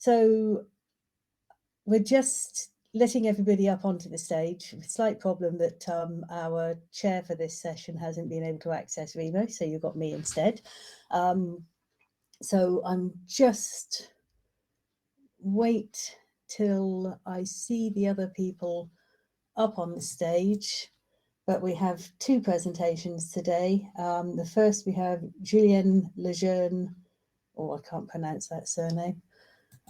So we're just letting everybody up onto the stage. Slight problem that our chair for this session hasn't been able to access Remo, so you've got me instead. So I'm just wait till I see the other people up on the stage. But we have two presentations today. The first we have Julian Lejeune, I can't pronounce that surname.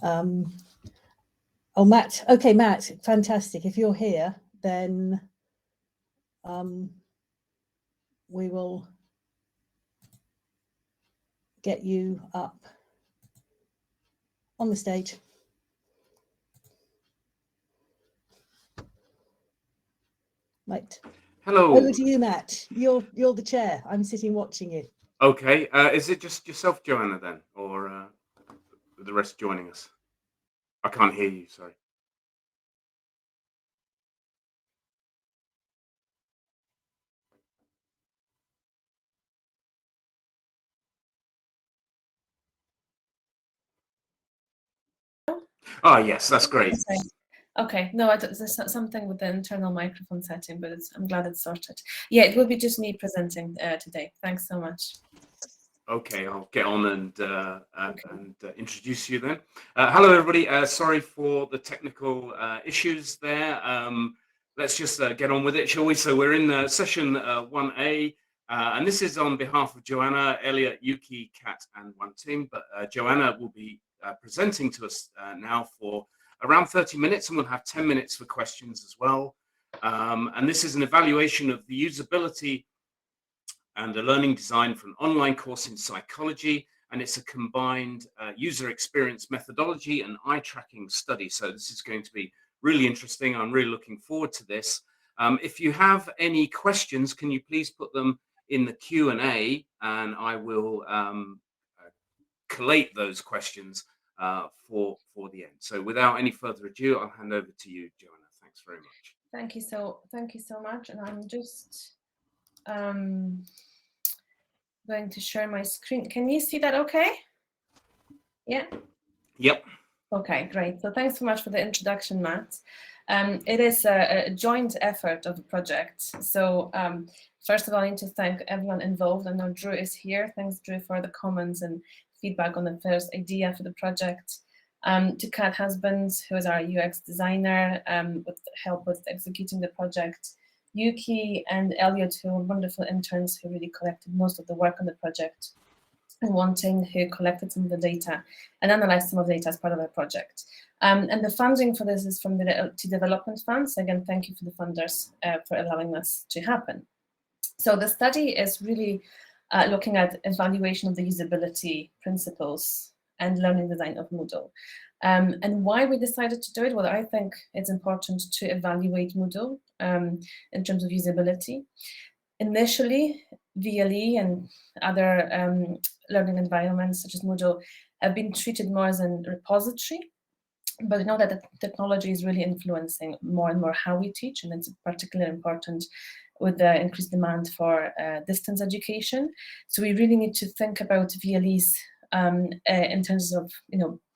Oh, Matt. Okay, Matt, fantastic. If you're here, then we will get you up on the stage. Right. Hello. Over to you, Matt. You're the chair. I'm sitting watching you. Okay. Is it just yourself, Joanna, then, or the rest joining us? I can't hear you. Sorry. Oh, yes, that's great. Okay, no, there's something with the internal microphone setting, but I'm glad it's sorted. Yeah, it will be just me presenting today. Thanks so much. Okay, I'll get on and introduce you then. Hello, everybody. Sorry for the technical issues there. Let's just get on with it, shall we? So we're in session 1A, and this is on behalf of Joanna, Elliot, Yuki, Kat, and one team. But Joanna will be presenting to us now for around 30 minutes, and we'll have 10 minutes for questions as well. And this is an evaluation of the usability and a learning design for an online course in psychology, and it's a combined user experience methodology and eye tracking study. So this is going to be really interesting. I'm really looking forward to this. If you have any questions, can you please put them in the Q&A, and I will collate those questions for the end. So without any further ado, I'll hand over to you, Joanna. Thanks very much. Thank you so much. And I'm just going to share my screen. Can you see that okay? Yeah? Yep. Okay, great. So thanks so much for the introduction, Matt. It is a joint effort of the project. So first of all, I need to thank everyone involved. I know Drew is here. Thanks, Drew, for the comments and feedback on the first idea for the project. To Kat Husbands, who is our UX designer, with help with executing the project. Yuki and Elliot, who are wonderful interns who really collected most of the work on the project, and Deng, who collected some of the data and analyzed some of the data as part of the project. And the funding for this is from the LT Development Fund. So again, thank you for the funders for allowing this to happen. So the study is really looking at evaluation of the usability principles and learning design of Moodle. And why we decided to do it? Well, I think it's important to evaluate Moodle in terms of usability. Initially, VLE and other learning environments such as Moodle have been treated more as a repository, but we know that the technology is really influencing more and more how we teach, and it's particularly important with the increased demand for distance education. So we really need to think about VLEs in terms of,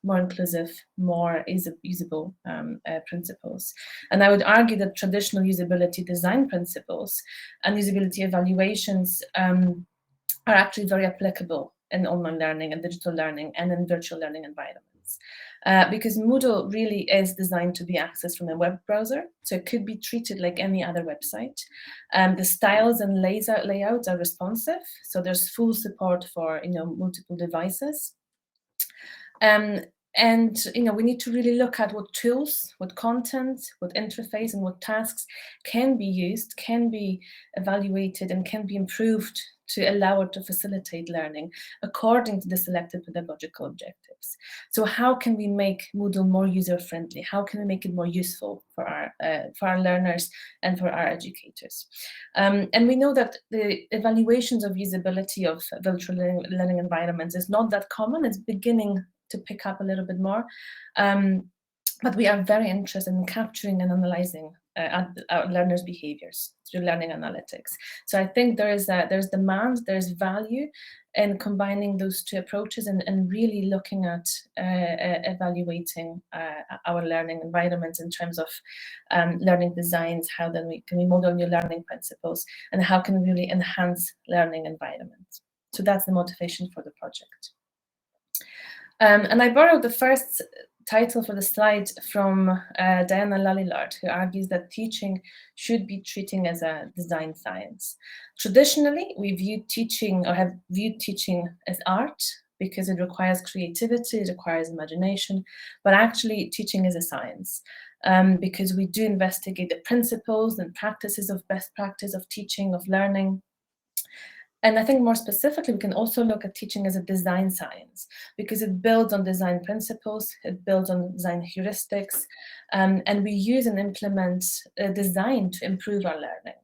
more inclusive, more usable principles. And I would argue that traditional usability design principles and usability evaluations are actually very applicable in online learning and digital learning and in virtual learning environments. Because Moodle really is designed to be accessed from a web browser, so it could be treated like any other website. The styles and layouts are responsive, so there's full support for multiple devices. And we need to really look at what tools, what content, what interface, and what tasks can be used, can be evaluated, and can be improved to allow it to facilitate learning according to the selected pedagogical objectives. So how can we make Moodle more user-friendly? How can we make it more useful for our learners and for our educators? And we know that the evaluations of usability of virtual learning environments is not that common. It's beginning to pick up a little bit more. But we are very interested in capturing and analyzing our learners' behaviors through learning analytics. So I think there's demand, there's value in combining those two approaches and really looking at evaluating our learning environments in terms of learning designs. How then can we model new learning principles, and how can we really enhance learning environments? So that's the motivation for the project. And I borrowed the first title for the slide from Diana Lalillard, who argues that teaching should be treated as a design science. Traditionally, we view teaching, or have viewed teaching, as art because it requires creativity, it requires imagination, but actually teaching is a science because we do investigate the principles and practices of best practice of teaching, of learning. And I think more specifically, we can also look at teaching as a design science because it builds on design principles, it builds on design heuristics, and we use and implement design to improve our learning.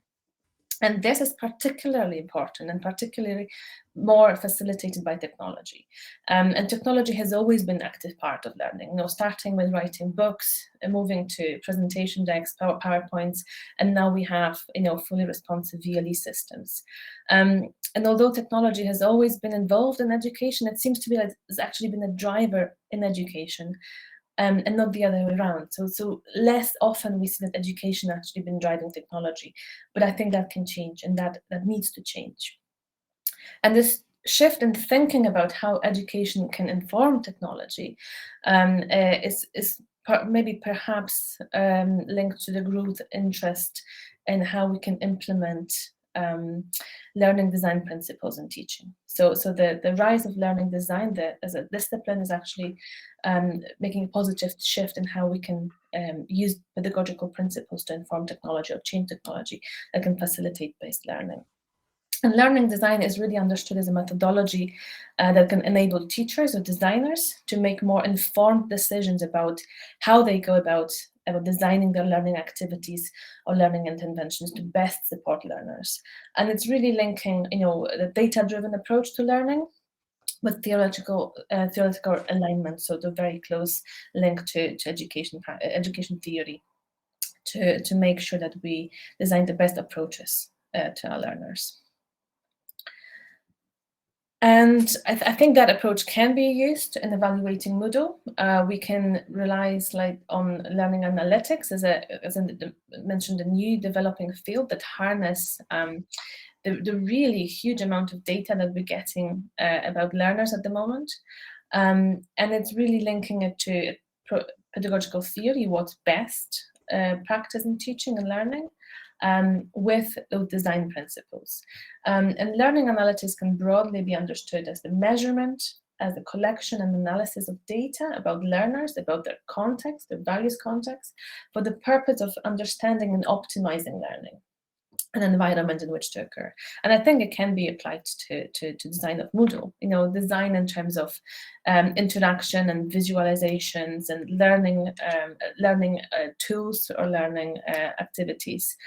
And this is particularly important and particularly more facilitated by technology. And technology has always been an active part of learning, starting with writing books, moving to presentation decks, PowerPoints, and now we have fully responsive VLE systems. And although technology has always been involved in education, it seems to be like it's actually been a driver in education. And not the other way around. So less often we see that education actually been driving technology, but I think that can change, and that needs to change. And this shift in thinking about how education can inform technology is maybe perhaps linked to the growth interest in how we can implement learning design principles in teaching. So the rise of learning design as a discipline is actually making a positive shift in how we can use pedagogical principles to inform technology or change technology that can facilitate based learning. And learning design is really understood as a methodology that can enable teachers or designers to make more informed decisions about how they go about designing their learning activities or learning interventions to best support learners. And it's really linking, the data-driven approach to learning with theoretical alignment, so the very close link to education theory to make sure that we design the best approaches to our learners. And I think that approach can be used in evaluating Moodle. We can rely on learning analytics as mentioned, a new developing field that harness the really huge amount of data that we're getting about learners at the moment. And it's really linking it to pedagogical theory, what's best practice in teaching and learning, with those design principles. And learning analytics can broadly be understood as the measurement, as the collection and analysis of data about learners, about their context, their values context, for the purpose of understanding and optimizing learning, an environment in which to occur. And I think it can be applied to design of Moodle, design in terms of interaction and visualizations and learning tools or learning activities.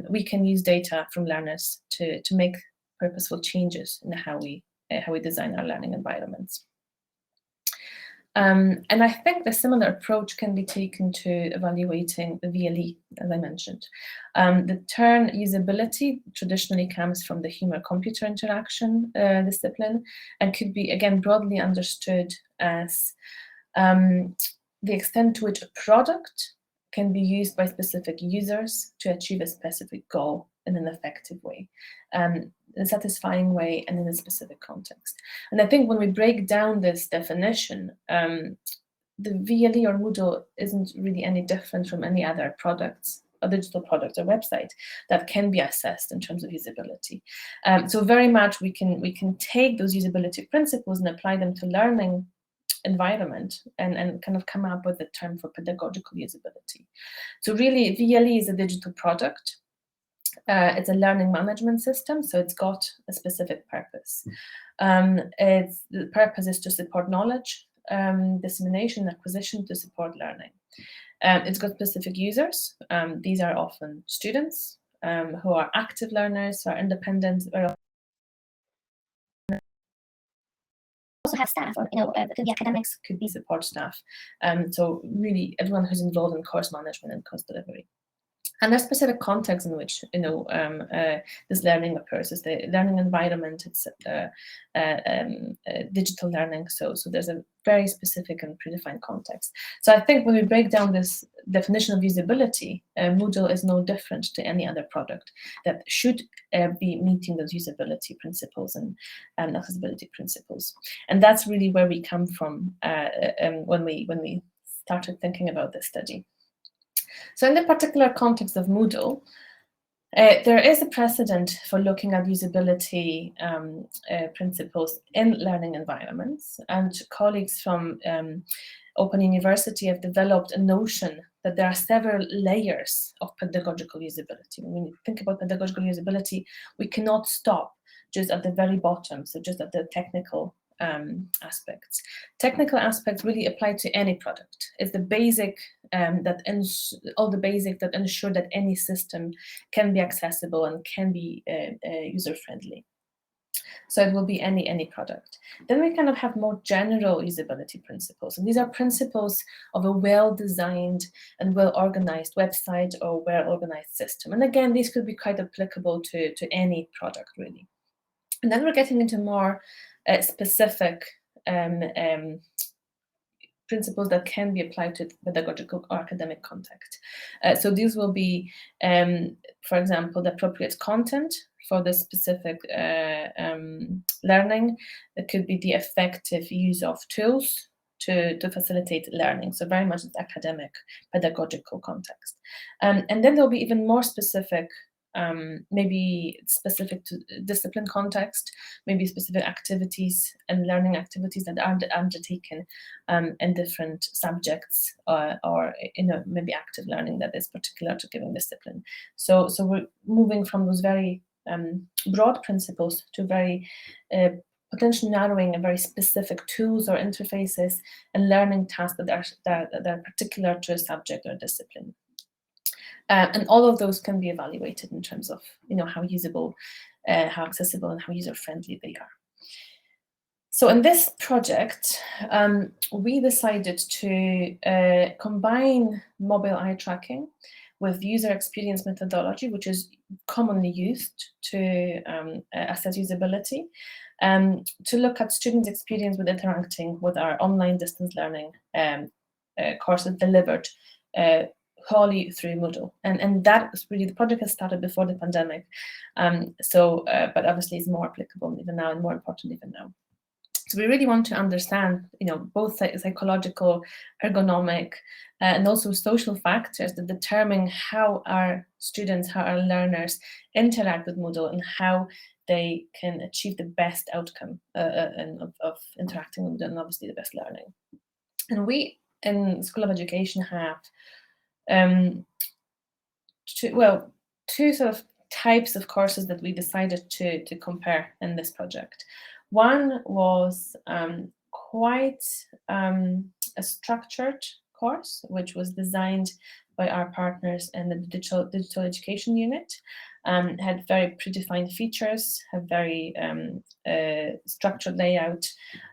We can use data from learners to make purposeful changes in how we design our learning environments. And I think the similar approach can be taken to evaluating the VLE, as I mentioned. The term usability traditionally comes from the human-computer interaction discipline and could be, again, broadly understood as the extent to which a product can be used by specific users to achieve a specific goal in an effective way, in a satisfying way, and in a specific context. And I think when we break down this definition, the VLE or Moodle isn't really any different from any other products, or digital product or website that can be assessed in terms of usability. So very much we can take those usability principles and apply them to learning environment and kind of come up with a term for pedagogical usability. So really, VLE is a digital product. It's a learning management system, so it's got a specific purpose. The purpose is to support knowledge, dissemination, acquisition, to support learning. It's got specific users. These are often students who are active learners, who are independent, also have staff, or could be academics, could be support staff. So really, everyone who's involved in course management and course delivery. And there's specific context in which this learning occurs. It's the learning environment. It's digital learning. So there's a very specific and predefined context. So I think when we break down this definition of usability, Moodle is no different to any other product that should be meeting those usability principles and accessibility principles. And that's really where we come from when we started thinking about this study. So in the particular context of Moodle, there is a precedent for looking at usability principles in learning environments, and colleagues from Open University have developed a notion that there are several layers of pedagogical usability. When you think about pedagogical usability, we cannot stop just at the very bottom, so just at the technical aspects. Technical aspects really apply to any product. It's the basic that ensure that any system can be accessible and can be user-friendly. So it will be any product. Then we kind of have more general usability principles. And these are principles of a well-designed and well-organized website or well-organized system. And again, these could be quite applicable to any product, really. And then we're getting into more specific principles that can be applied to pedagogical or academic context. So these will be, for example, the appropriate content for the specific learning. It could be the effective use of tools to facilitate learning. So very much academic, pedagogical context. And then there'll be even more specific, maybe specific to discipline context, maybe specific activities and learning activities that are undertaken in different subjects or maybe active learning that is particular to given discipline. So we're moving from those very broad principles to very potentially narrowing a very specific tools or interfaces and learning tasks that are particular to a subject or discipline. And all of those can be evaluated in terms of how usable, how accessible, and how user-friendly they are. So in this project, we decided to combine mobile eye tracking with user experience methodology, which is commonly used to assess usability, to look at students' experience with interacting with our online distance learning courses delivered wholly through Moodle. And that is really, the project has started before the pandemic, but obviously is more applicable even now and more important even now. So we really want to understand, both psychological, ergonomic, and also social factors that determine how our students, how our learners interact with Moodle and how they can achieve the best outcome of interacting with Moodle and obviously the best learning. And we in School of Education have two sort of types of courses that we decided to compare in this project. One was quite a structured course, which was designed by our partners in the digital education unit, had very predefined features, had very structured layout,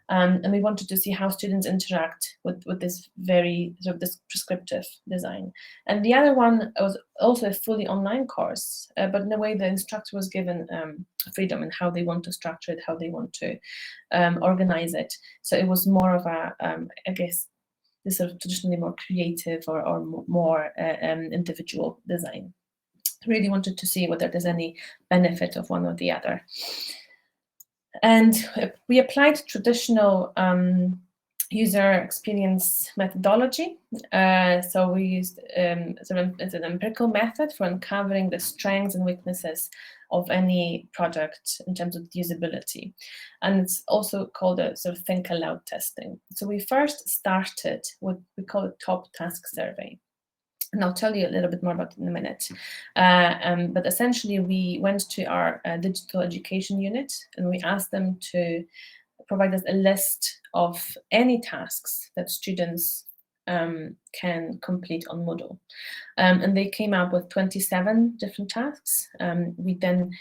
and we wanted to see how students interact with this very sort of this prescriptive design. And the other one was also a fully online course, but in a way the instructor was given freedom in how they want to structure it, how they want to organize it. So it was more of a, I guess, this sort of traditionally more creative or more individual design. Really wanted to see whether there's any benefit of one or the other. And we applied traditional user experience methodology. So we used it's an empirical method for uncovering the strengths and weaknesses of any product in terms of usability. And it's also called a sort of think aloud testing. So we first started with, we call it top task survey. And I'll tell you a little bit more about it in a minute. But essentially, we went to our digital education unit and we asked them to provide us a list of any tasks that students can complete on Moodle. And they came up with 27 different tasks. We then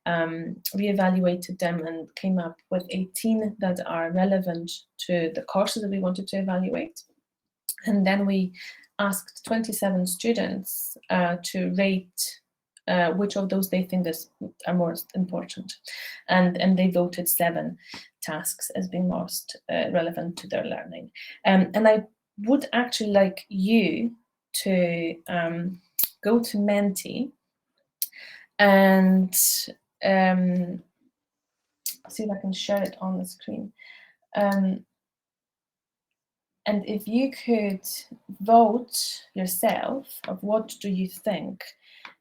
reevaluated them and came up with 18 that are relevant to the courses that we wanted to evaluate. And then we asked 27 students to rate which of those they think are most important, and they voted 7 tasks as being most relevant to their learning. And I would actually like you to go to Menti and see if I can share it on the screen. And if you could vote yourself of what do you think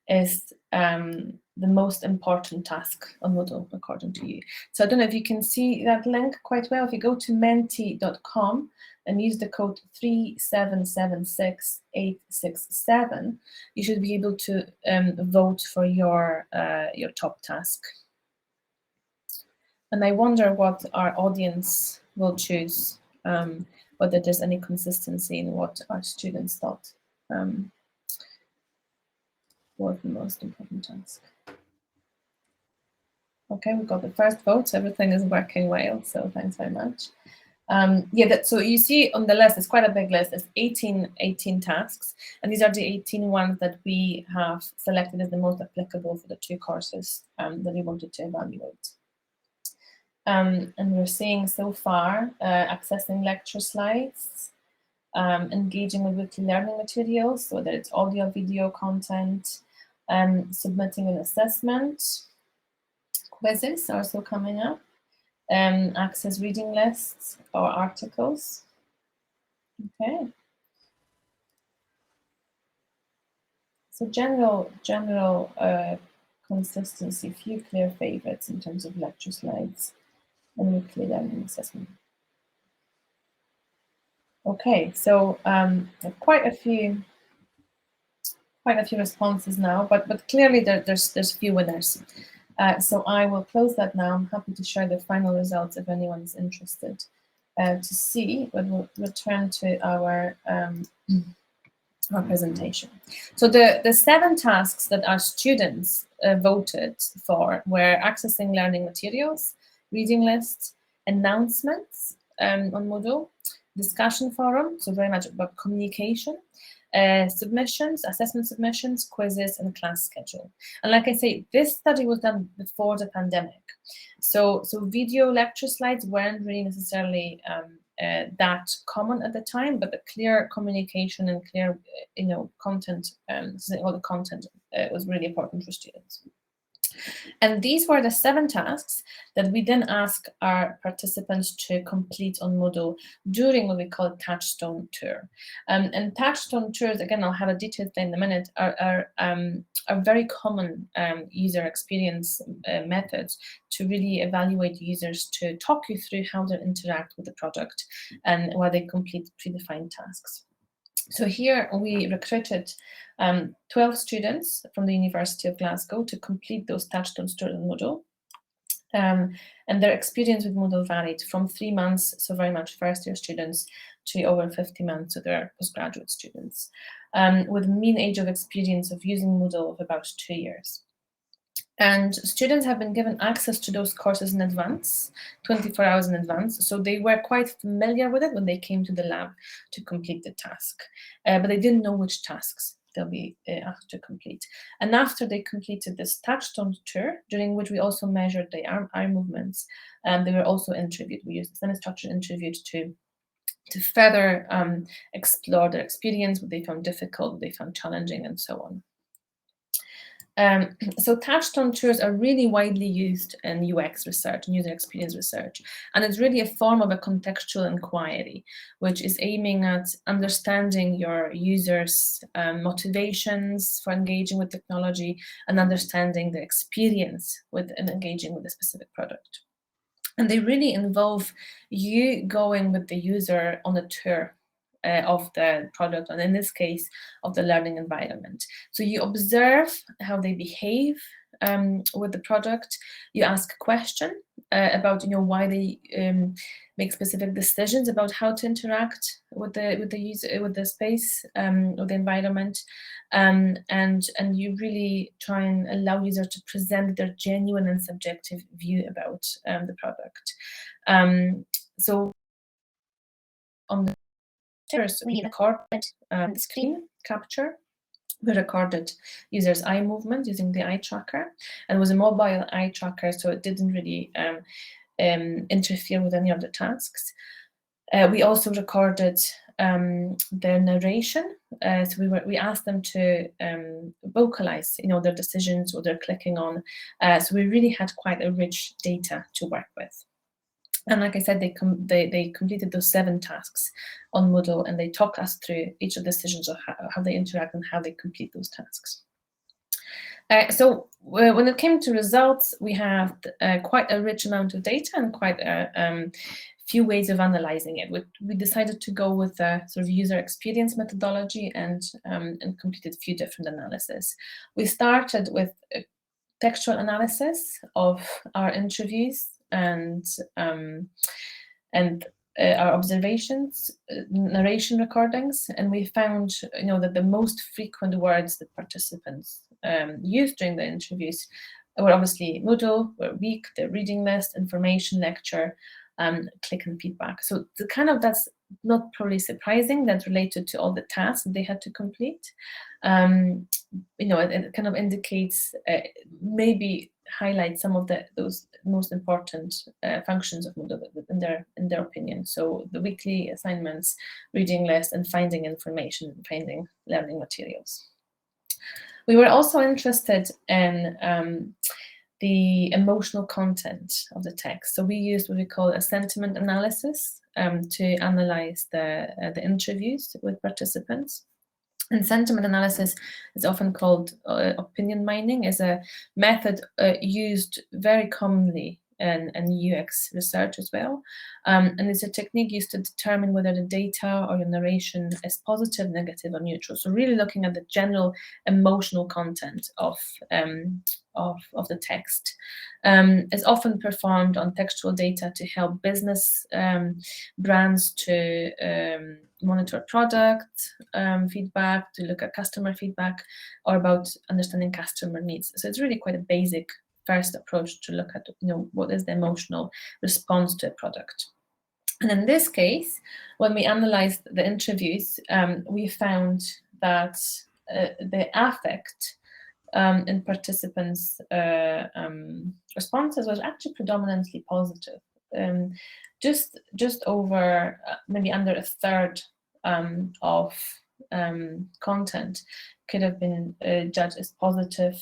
is the most important task on Moodle according to you. So I don't know if you can see that link quite well. If you go to menti.com and use the code 3776867, you should be able to vote for your top task. And I wonder what our audience will choose, whether there's any consistency in what our students thought was the most important task. Okay, we've got the first vote, so everything is working well, so thanks very much. So you see on the list, it's quite a big list, it's 18 tasks, and these are the 18 ones that we have selected as the most applicable for the 2 courses that we wanted to evaluate. And we're seeing so far accessing lecture slides, engaging with weekly learning materials, whether it's audio, video content, submitting an assessment, quizzes are also coming up, access reading lists or articles. Okay. So general consistency, few clear favorites in terms of lecture slides and weekly learning assessment. Okay, so quite a few responses now, but clearly there's few winners. So I will close that now. I'm happy to share the final results if anyone is interested to see, but we'll return to our presentation. So the 7 tasks that our students voted for were accessing learning materials, reading lists, announcements on Moodle, discussion forum, so very much about communication, submissions, assessment submissions, quizzes, and class schedule. And like I say, this study was done before the pandemic. So video lecture slides weren't really necessarily that common at the time, but the clear communication and clear, content, all the content was really important for students. And these were the 7 tasks that we then ask our participants to complete on Moodle during what we call Touchstone Tour. And Touchstone Tours, again, I'll have a detailed thing in a minute, are very common user experience methods to really evaluate users, to talk you through how they interact with the product and while they complete predefined tasks. So here we recruited 12 students from the University of Glasgow to complete those Touchstone Tours on Moodle. And their experience with Moodle varied from 3 months, so very much first-year students, to over 50 months, so they're postgraduate students, with mean age of experience of using Moodle of about 2 years. And students have been given access to those courses in advance, 24 hours in advance, so they were quite familiar with it when they came to the lab to complete the task, but they didn't know which tasks they'll be asked to complete. And after they completed this Touchstone Tour, during which we also measured the arm movements, they were also interviewed. We used the semi-structured interviews to further explore their experience, what they found difficult, what they found challenging, and so on. So Touchstone Tours are really widely used in UX research and user experience research, and it's really a form of a contextual inquiry, which is aiming at understanding your users' motivations for engaging with technology and understanding the experience with and engaging with a specific product. And they really involve you going with the user on a tour of the product, and in this case, of the learning environment. So you observe how they behave with the product. You ask a question about why they make specific decisions about how to interact with the user, with the space, or the environment, and you really try and allow users to present their genuine and subjective view about the product. So on the captures. We recorded screen capture. We recorded users' eye movement using the eye tracker, and it was a mobile eye tracker, so it didn't really interfere with any of the tasks. We also recorded their narration. So we asked them to vocalize, their decisions, what they're clicking on. So we really had quite a rich data to work with. And like I said, they completed those 7 tasks on Moodle, and they talked us through each of the decisions of how they interact and how they complete those tasks. So when it came to results, we have quite a rich amount of data and quite a few ways of analyzing it. We decided to go with a sort of user experience methodology and completed a few different analyses. We started with textual analysis of our interviews and our observations, narration recordings, and we found, that the most frequent words that participants used during the interviews were obviously Moodle, were weak, the reading list, information, lecture, click and feedback. So that's not probably surprising. That related to all the tasks that they had to complete. It kind of indicates, maybe highlights some of those most important functions of Moodle in their opinion. So the weekly assignments, reading list, and finding information, finding learning materials. We were also interested in the emotional content of the text. So we used what we call a sentiment analysis to analyze the interviews with participants. And sentiment analysis is often called opinion mining, is a method used very commonly in UX research as well. And it's a technique used to determine whether the data or the narration is positive, negative, or neutral. So really looking at the general emotional content of the text. It's often performed on textual data to help business brands to monitor product feedback, to look at customer feedback, or about understanding customer needs. So it's really quite a basic first approach to look at, what is the emotional response to a product. And in this case, when we analyzed the interviews, we found that the affect in participants' responses was actually predominantly positive. Just over, maybe under a third of content could have been judged as positive.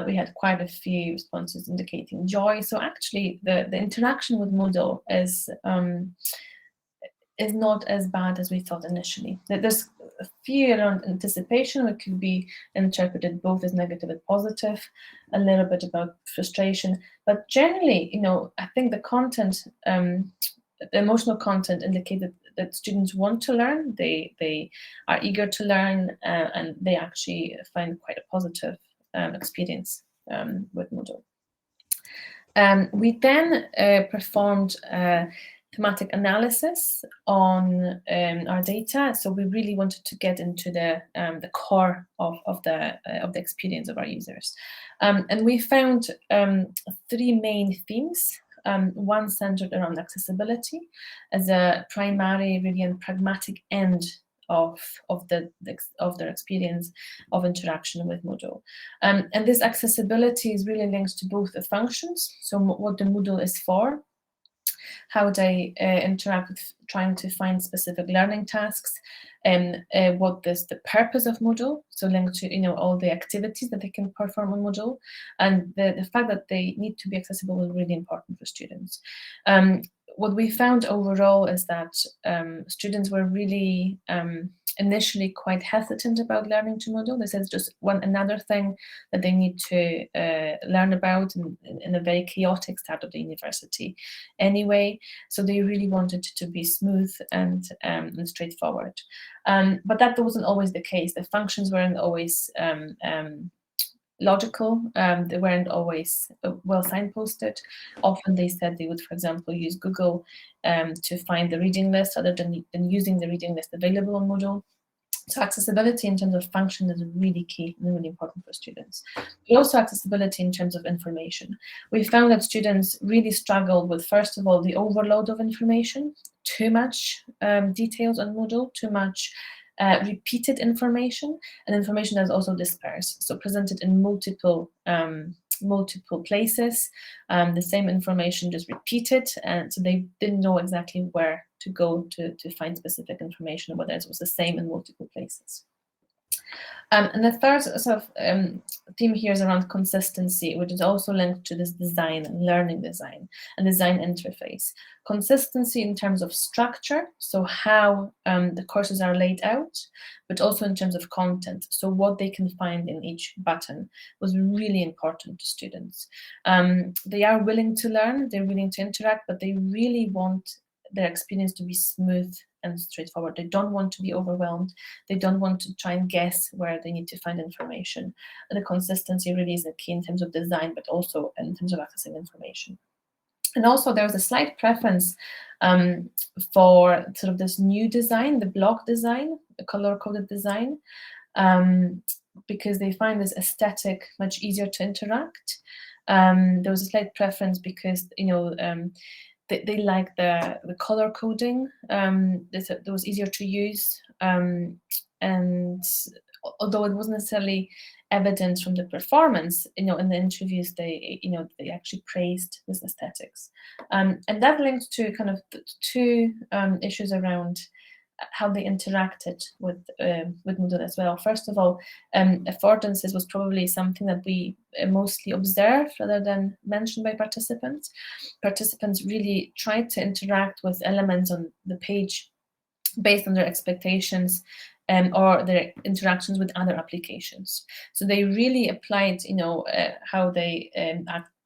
We had quite a few responses indicating joy. So actually, the interaction with Moodle is not as bad as we thought initially. There's a few around anticipation, which could be interpreted both as negative and positive, a little bit about frustration. But generally, I think the content, the emotional content indicated that students want to learn, they are eager to learn, and they actually find quite a positive experience with Moodle. We then performed thematic analysis on our data. So we really wanted to get into the core of the experience of our users, and we found 3 main themes. One centered around accessibility as a primary, really, and pragmatic end of their experience of interaction with Moodle. And this accessibility is really linked to both the functions, so what the Moodle is for, how they interact with trying to find specific learning tasks, and what is the purpose of Moodle, so linked to all the activities that they can perform on Moodle, and the fact that they need to be accessible is really important for students. What we found overall is that students were really initially quite hesitant about learning to Moodle. This is just another thing that they need to learn about in a very chaotic start of the university anyway. So they really wanted to be smooth and straightforward. But that wasn't always the case. The functions weren't always logical. They weren't always well signposted. Often they said they would, for example, use Google to find the reading list rather than using the reading list available on Moodle. So accessibility in terms of function is really key and really important for students. But also accessibility in terms of information. We found that students really struggled with, first of all, the overload of information, too much details on Moodle, too much repeated information, and information that is also dispersed, so presented in multiple places, the same information just repeated, and so they didn't know exactly where to go to find specific information, whether it was the same in multiple places. And the third sort of theme here is around consistency, which is also linked to this design and learning design and design interface. Consistency in terms of structure, so how the courses are laid out, but also in terms of content, so what they can find in each button was really important to students. They are willing to learn, they're willing to interact, but they really want their experience to be smooth and straightforward. They don't want to be overwhelmed. They don't want to try and guess where they need to find information. And the consistency really is the key in terms of design, but also in terms of accessing information. And also there's a slight preference for sort of this new design, the block design, the color-coded design, because they find this aesthetic much easier to interact. There was a slight preference because, you know, they like the color coding. It was easier to use, and although it wasn't necessarily evident from the performance, you know, in the interviews, they actually praised this aesthetics, and that linked to kind of two issues around how they interacted with Moodle as well. First of all, affordances was probably something that we mostly observed rather than mentioned by participants. Participants really tried to interact with elements on the page based on their expectations or their interactions with other applications. So they really applied, you know, how they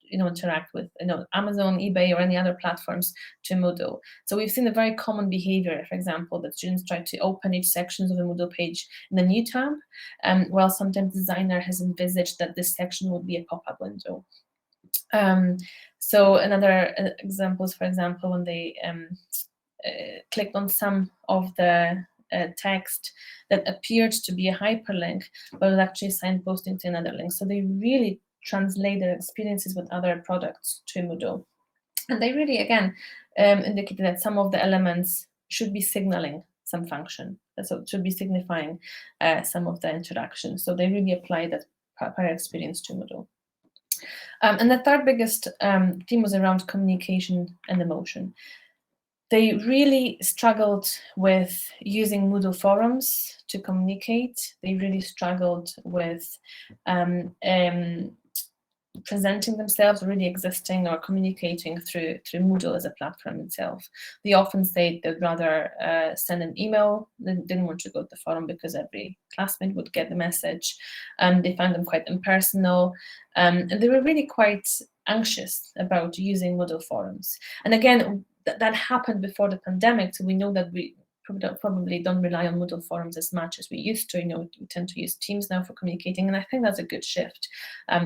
interact with, you know, Amazon, eBay, or any other platforms to Moodle. So we've seen a very common behavior, for example, that students try to open each section of a Moodle page in a new tab, while sometimes the designer has envisaged that this section would be a pop-up window. So another example is, for example, when they clicked on some of the text that appeared to be a hyperlink, but was actually signposting to another link. So they really translate their experiences with other products to Moodle. And they really, again, indicated that some of the elements should be signaling some function, so it should be signifying some of the interaction. So they really applied that prior experience to Moodle. And the third biggest theme was around communication and emotion. They really struggled with using Moodle forums to communicate. They really struggled with presenting themselves, really existing or communicating through Moodle as a platform itself. They often say they'd rather send an email. They didn't want to go to the forum because every classmate would get the message. They found them quite impersonal, and they were really quite anxious about using Moodle forums. And again, that happened before the pandemic, so we know that we probably don't rely on Moodle forums as much as we used to. You know, we tend to use Teams now for communicating, and I think that's a good shift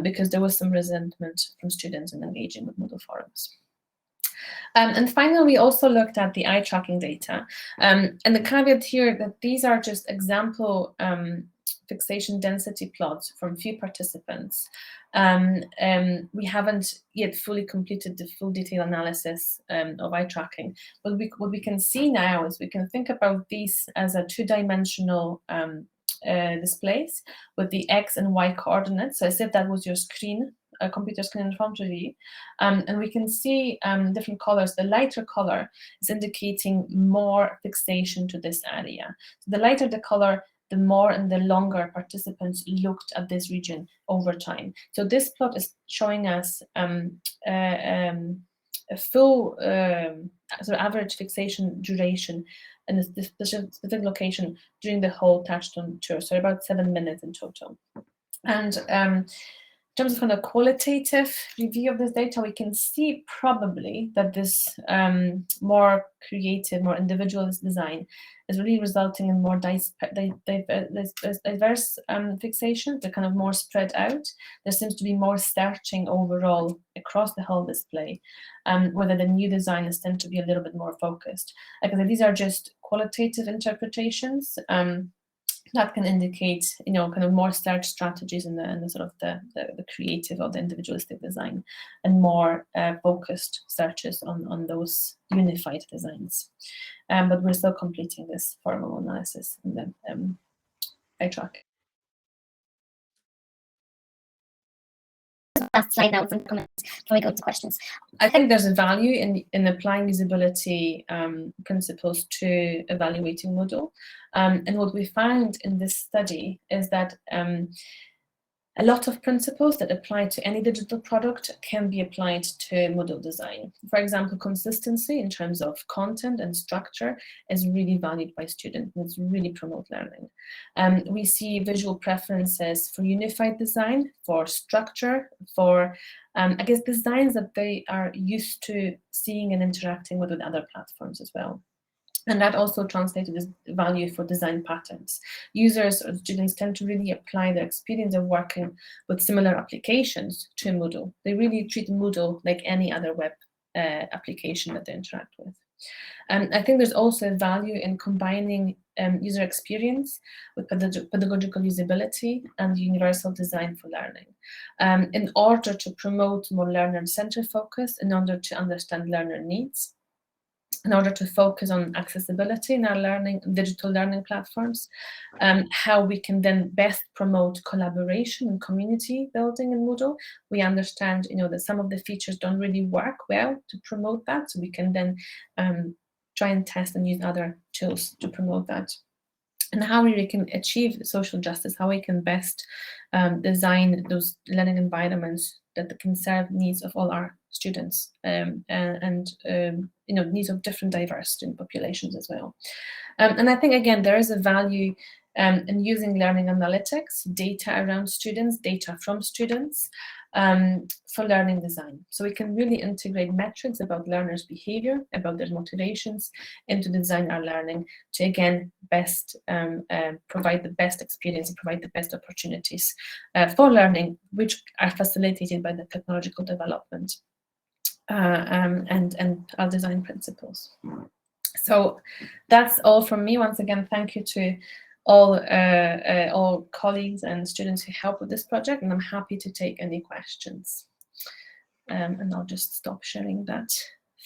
because there was some resentment from students in engaging with Moodle forums. And finally, we also looked at the eye tracking data, and the caveat here that these are just example fixation density plots from few participants. We haven't yet fully completed the full detailed analysis of eye tracking. But what we can see now is we can think about these as a two-dimensional displays with the X and Y coordinates. So as if that was your screen, a computer screen in front of you. And we can see different colors. The lighter color is indicating more fixation to this area. So the lighter the color, the more and the longer participants looked at this region over time. So this plot is showing us a full sort of average fixation duration in this specific location during the whole touchstone tour, so about 7 minutes in total. And in terms of kind of qualitative review of this data, we can see probably that this more creative, more individualist design is really resulting in more diverse fixation. They're kind of more spread out. There seems to be more searching overall across the whole display, whether the new designs tend to be a little bit more focused. Like I said, these are just qualitative interpretations. that can indicate, kind of more search strategies in the sort of the creative or the individualistic design, and more focused searches on those unified designs. But we're still completing this formal analysis in the iTrack. Last slide now, some comments before we go to questions. I think there's a value in applying usability principles to evaluating Moodle. And what we found in this study is that a lot of principles that apply to any digital product can be applied to Moodle design. For example, consistency in terms of content and structure is really valued by students, and it's really promote learning. We see visual preferences for unified design, for structure, for I guess designs that they are used to seeing and interacting with other platforms as well. And that also translated as value for design patterns. Users or students tend to really apply their experience of working with similar applications to Moodle. They really treat Moodle like any other web application that they interact with. I think there's also a value in combining user experience with pedagogical usability and universal design for learning, in order to promote more learner-centered focus, in order to understand learner needs, in order to focus on accessibility in our digital learning platforms, how we can then best promote collaboration and community building in Moodle. We understand, that some of the features don't really work well to promote that, so we can then try and test and use other tools to promote that. And how we can achieve social justice, how we can best design those learning environments that can serve needs of all our students, and needs of different diverse student populations as well. And I think, again, there is a value in using learning analytics, data around students, data from students, for learning design. So we can really integrate metrics about learners' behavior, about their motivations, into design our learning to, again, best provide the best experience and provide the best opportunities for learning, which are facilitated by the technological development and our design principles. So that's all from me. Once again, thank you to all colleagues and students who help with this project, and I'm happy to take any questions. And I'll just stop sharing that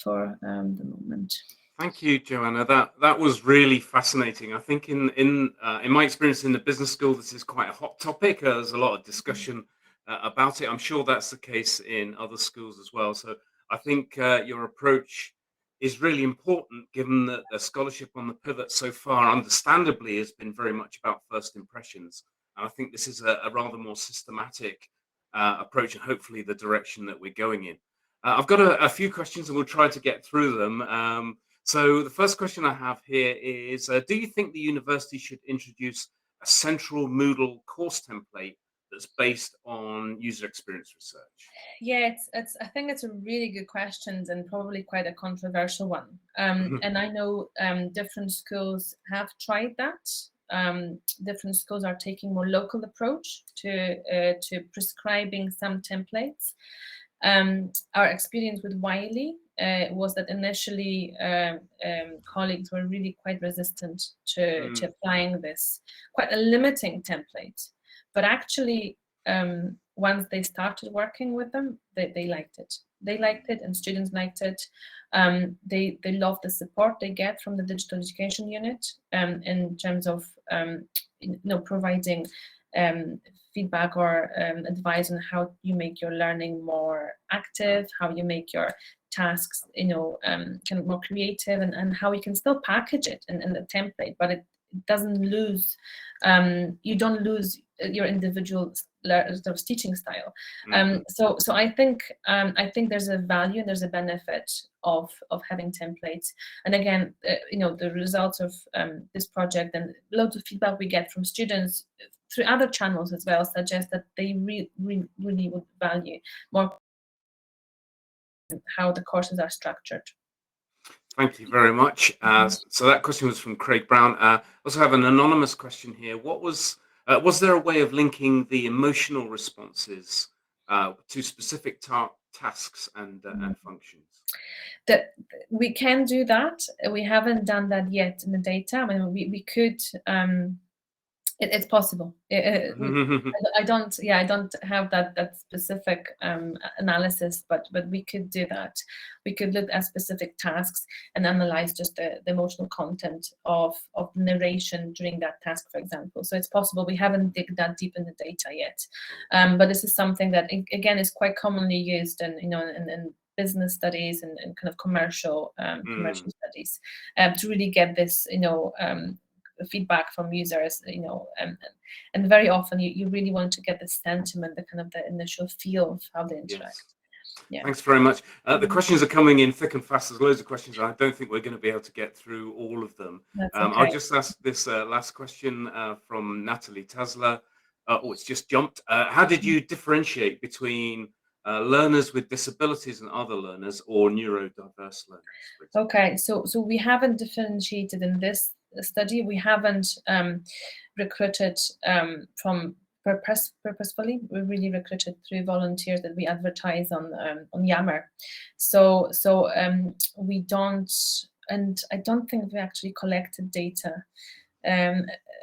for the moment. Thank you, Joanna. That was really fascinating. I think in my experience in the business school, this is quite a hot topic. There's a lot of discussion about it. I'm sure that's the case in other schools as well. So I think your approach is really important, given that the scholarship on the pivot so far, understandably, has been very much about first impressions. And I think this is a rather more systematic approach, and hopefully the direction that we're going in. I've got a few questions, and we'll try to get through them. So the first question I have here is, do you think the university should introduce a central Moodle course template that's based on user experience research? Yeah, I think it's a really good question, and probably quite a controversial one. And I know different schools have tried that. Different schools are taking more local approach to prescribing some templates. Our experience with Wiley was that initially colleagues were really quite resistant to applying this, quite a limiting template. But actually, once they started working with them, they liked it. They liked it, and students liked it. They love the support they get from the digital education unit in terms of providing feedback or advice on how you make your learning more active, how you make your tasks kind of more creative, and how you can still package it in the template, but it doesn't lose, you don't lose your individual teaching style. So I think there's a value and there's a benefit of having templates. And again, the results of this project and loads of feedback we get from students through other channels as well suggest that they really would value more how the courses are structured. Thank you very much. So that question was from Craig Brown. Also have an anonymous question here. Was there a way of linking the emotional responses to specific tasks and functions? We can do that. We haven't done that yet in the data. I mean, we could It's possible. I don't have that specific analysis, but we could do that. We could look at specific tasks and analyze just the emotional content of narration during that task, for example. So it's possible. We haven't digged that deep in the data yet, but this is something that again is quite commonly used in business studies and kind of commercial studies to really get this feedback from users, and very often you really want to get the sentiment, the kind of the initial feel of how they interact. Yes. Yeah. Thanks very much. The questions are coming in thick and fast. There's loads of questions. I don't think we're going to be able to get through all of them. That's okay. I'll just ask this last question from Natalie Tasler. It's just jumped. How did you differentiate between learners with disabilities and other learners, or neurodiverse learners? Okay, so we haven't differentiated in this study. We haven't recruited from purposefully. We really recruited through volunteers that we advertise on Yammer. So we don't, and I don't think we actually collected data.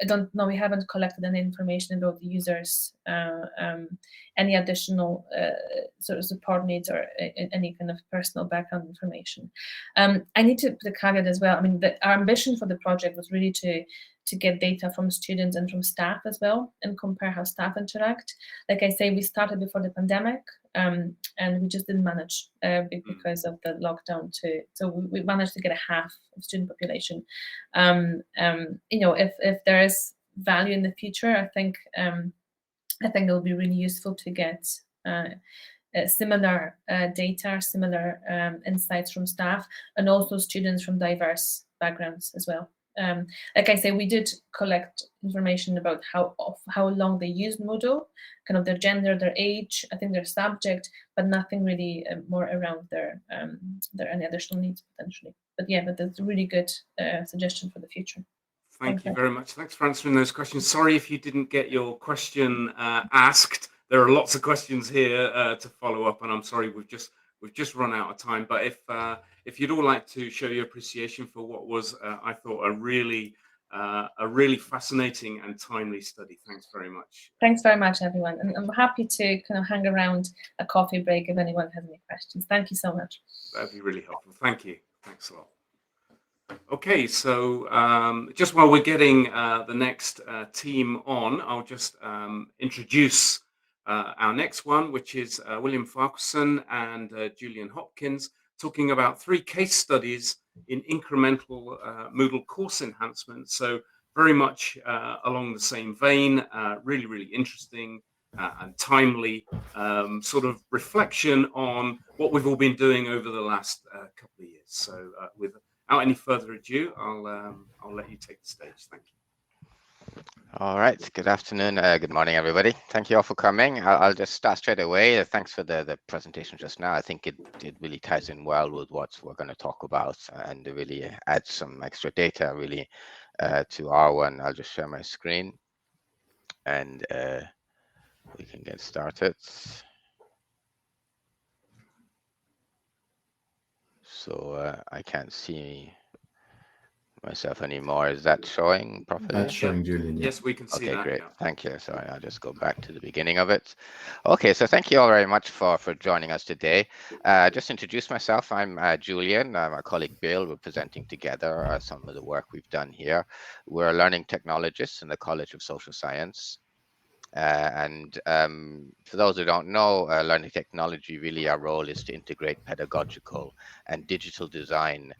I don't know. We haven't collected any information about the users, any additional sort of support needs or any kind of personal background information. I need to put a caveat as well. I mean, our ambition for the project was really to get data from students and from staff as well, and compare how staff interact. Like I say, we started before the pandemic, and we just didn't manage because of the lockdown. So we managed to get a half of student population. If there is value in the future, I think it will be really useful to get similar data, similar insights from staff, and also students from diverse backgrounds as well. Like I say, we did collect information about how long they used Moodle, kind of their gender, their age, I think their subject, but nothing really more around their any additional needs potentially. But yeah, but that's a really good suggestion for the future. Thank you very much. Thanks for answering those questions. Sorry if you didn't get your question asked. There are lots of questions here to follow up, and I'm sorry we've just run out of time. But if you'd all like to show your appreciation for what was, I thought, a really fascinating and timely study. Thanks very much. Thanks very much, everyone. And I'm happy to kind of hang around a coffee break if anyone has any questions. Thank you so much. That'd be really helpful. Thank you. Thanks a lot. Okay, so just while we're getting the next team on, I'll just introduce our next one, which is William Farquharson and Julian Hopkins, talking about 3 case studies in incremental Moodle course enhancements. So very much along the same vein, really, really interesting and timely sort of reflection on what we've all been doing over the last couple of years. So without any further ado, I'll let you take the stage. Thank you. All right. Good afternoon. Good morning, everybody. Thank you all for coming. I'll just start straight away. Thanks for the presentation just now. I think it really ties in well with what we're going to talk about, and it really adds some extra data really to our one. I'll just share my screen and we can get started. So I can't see myself anymore. Is that showing properly? That's showing, Julian. Yes, we can see that. Okay, great. Yeah. Thank you. Sorry, I'll just go back to the beginning of it. Okay, so thank you all very much for joining us today. Just introduce myself. I'm Julian. My colleague Bill. We're presenting together some of the work we've done here. We're learning technologists in the College of Social Science. And for those who don't know, learning technology, really our role is to integrate pedagogical and digital design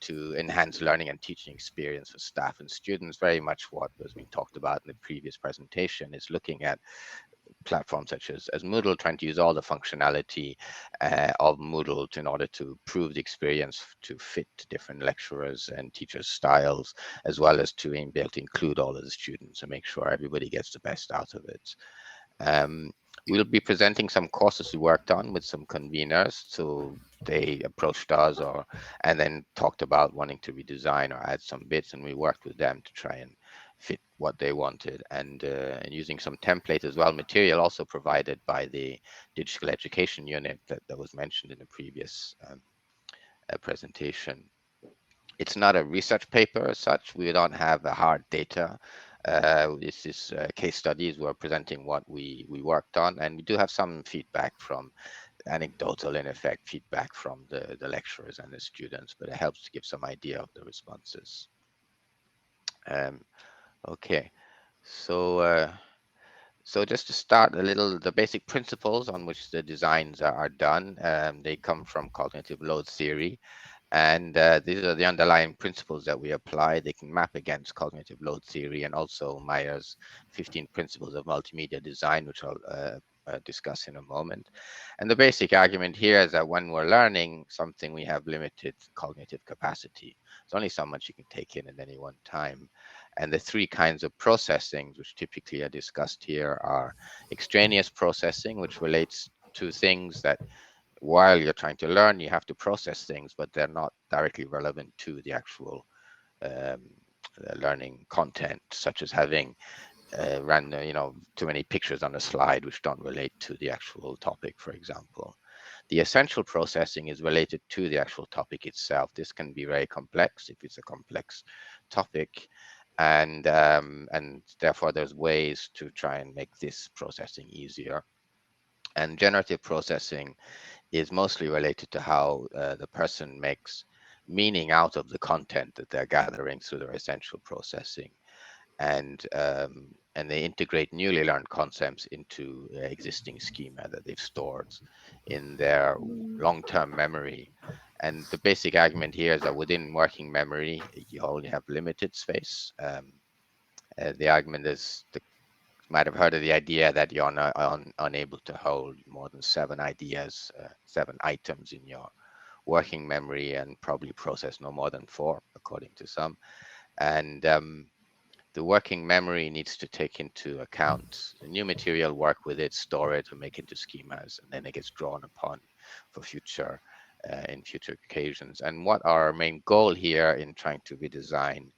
to enhance learning and teaching experience for staff and students. Very much what was being talked about in the previous presentation is looking at platforms such as Moodle, trying to use all the functionality of Moodle in order to improve the experience to fit different lecturers and teachers' styles, as well as to be able to include all of the students and make sure everybody gets the best out of it. We'll be presenting some courses we worked on with some conveners. So they approached us and then talked about wanting to redesign or add some bits, and we worked with them to try and fit what they wanted, and using some templates as well, material also provided by the digital education unit that was mentioned in the previous presentation. It's not a research paper as such. We don't have a hard data This is case studies. We're presenting what we worked on, and we do have some feedback from anecdotal, in effect, feedback from the lecturers and the students, but it helps to give some idea of the responses. Okay, so so just to start a little, the basic principles on which the designs are done, they come from cognitive load theory. And these are the underlying principles that we apply. They can map against cognitive load theory and also Meyer's 15 principles of multimedia design, which I'll discuss in a moment. And the basic argument here is that when we're learning something, we have limited cognitive capacity. There's only so much you can take in at any one time. And the three kinds of processing, which typically are discussed here, are extraneous processing, which relates to things that while you're trying to learn, you have to process things, but they're not directly relevant to the actual learning content, such as having too many pictures on a slide which don't relate to the actual topic, for example. The essential processing is related to the actual topic itself. This can be very complex if it's a complex topic, and therefore there's ways to try and make this processing easier. And generative processing is mostly related to how the person makes meaning out of the content that they're gathering through their essential processing, and they integrate newly learned concepts into existing schema that they've stored in their long-term memory. And the basic argument here is that within working memory, you only have limited space. The argument is might have heard of the idea that you're unable to hold more than 7 ideas, 7 items in your working memory, and probably process no more than 4, according to some. And the working memory needs to take into account the new material, work with it, store it, and make it into schemas, and then it gets drawn upon for future in future occasions. And what our main goal here in trying to redesign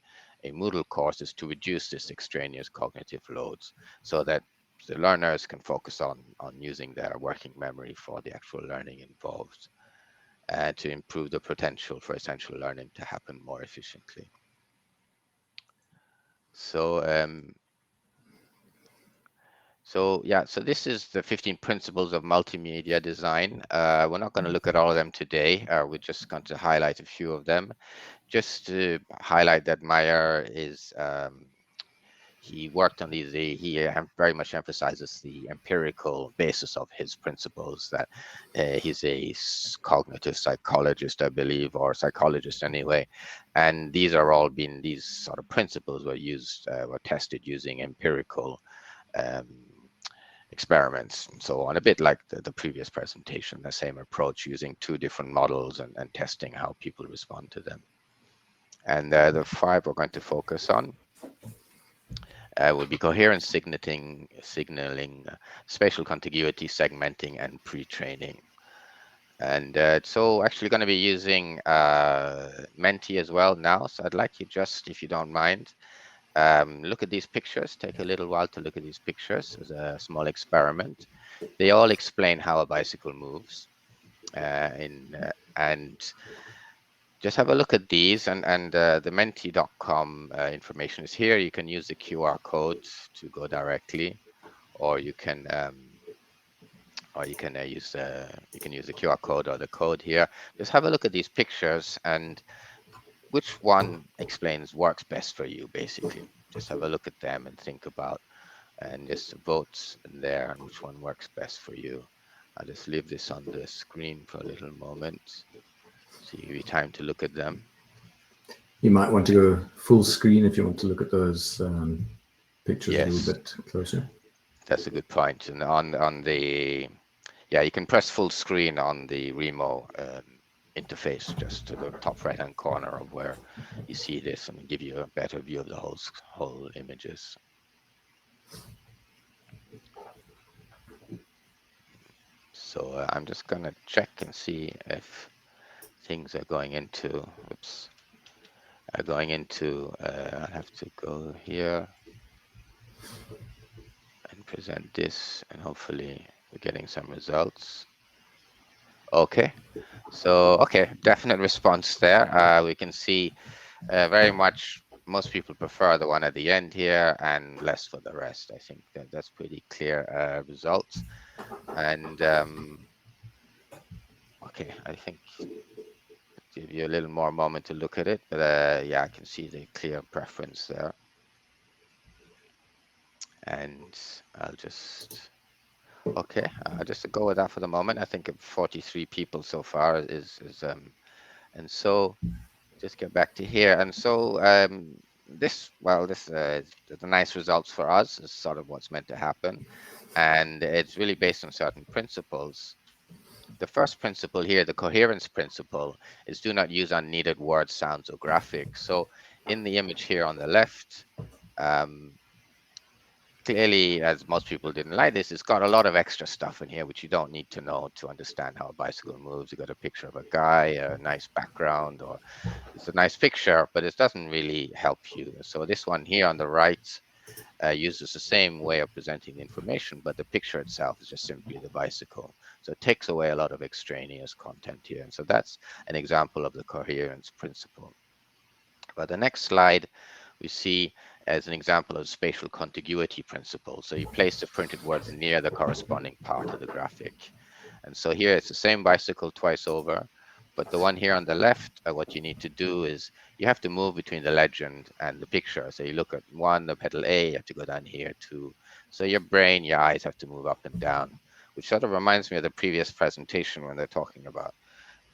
a Moodle course is to reduce this extraneous cognitive loads so that the learners can focus on using their working memory for the actual learning involved, and to improve the potential for essential learning to happen more efficiently. So so this is the 15 principles of multimedia design. We're not going to look at all of them today. We're just going to highlight a few of them. Just to highlight that Meyer is, he worked on these, he very much emphasizes the empirical basis of his principles, that he's a cognitive psychologist, I believe, or psychologist anyway. And these sort of principles were tested using empirical experiments and so on, a bit like the previous presentation, the same approach, using 2 different models and testing how people respond to them. And the 5 we're going to focus on will be coherent signaling, spatial contiguity, segmenting, and pre-training. And so actually going to be using Menti as well now. So I'd like you just, if you don't mind, look at these pictures. Take a little while to look at these pictures as a small experiment. They all explain how a bicycle moves, and just have a look at these. And the menti.com information is here. You can use the QR code to go directly, or you can use the QR code or the code here. Just have a look at these pictures and which one works best for you, basically. Just have a look at them and think about, and just vote there on which one works best for you. I'll just leave this on the screen for a little moment, so you give you time to look at them. You might want to go full screen if you want to look at those pictures a little bit closer. That's a good point. And on the, you can press full screen on the Remo interface, just to the top right hand corner of where you see this, and give you a better view of the whole images. So I'm just gonna check and see if things are going into, I have to go here and present this, and hopefully we're getting some results. Okay, so definite response there. We can see very much most people prefer the one at the end here and less for the rest. I think that's pretty clear results. And okay, I think give you a little more moment to look at it, but yeah, I can see the clear preference there. And I'll just, okay, just to go with that for the moment. I think 43 people so far is and so just get back to here. And so this is the nice results for us is sort of what's meant to happen. And it's really based on certain principles. The first principle here, the coherence principle, is do not use unneeded words, sounds, or graphics. So in the image here on the left, clearly, as most people didn't like this, it's got a lot of extra stuff in here which you don't need to know to understand how a bicycle moves. You got a picture of a guy, a nice background, or it's a nice picture, but it doesn't really help you. So this one here on the right uses the same way of presenting the information, but the picture itself is just simply the bicycle. So it takes away a lot of extraneous content here. And so that's an example of the coherence principle. But the next slide we see as an example of spatial contiguity principle. So you place the printed words near the corresponding part of the graphic. And so here it's the same bicycle twice over, but the one here on the left, what you need to do is you have to move between the legend and the picture. So you look at one, the pedal A, you have to go down here too. So your brain, your eyes have to move up and down, which sort of reminds me of the previous presentation when they're talking about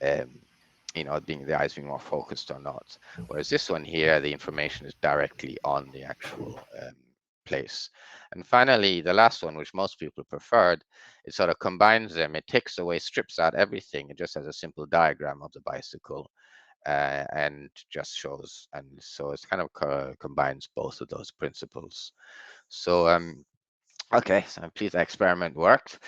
the eyes being more focused or not. Whereas this one here, the information is directly on the actual place. And finally, the last one, which most people preferred, it sort of combines them. It takes away, strips out everything. It just has a simple diagram of the bicycle and just shows. And so it's kind of combines both of those principles. So, okay, so I'm pleased that experiment worked.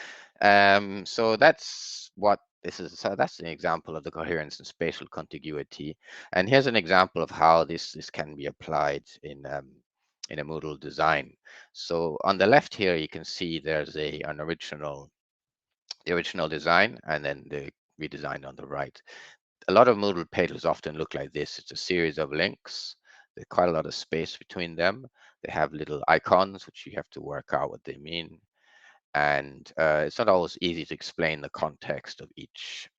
So that's what this is. So that's an example of the coherence and spatial contiguity. And here's an example of how this can be applied in a Moodle design. So on the left here, you can see there's the original design and then the redesign on the right. A lot of Moodle pages often look like this. It's a series of links. There's quite a lot of space between them. They have little icons, which you have to work out what they mean. And it's not always easy to explain the context of each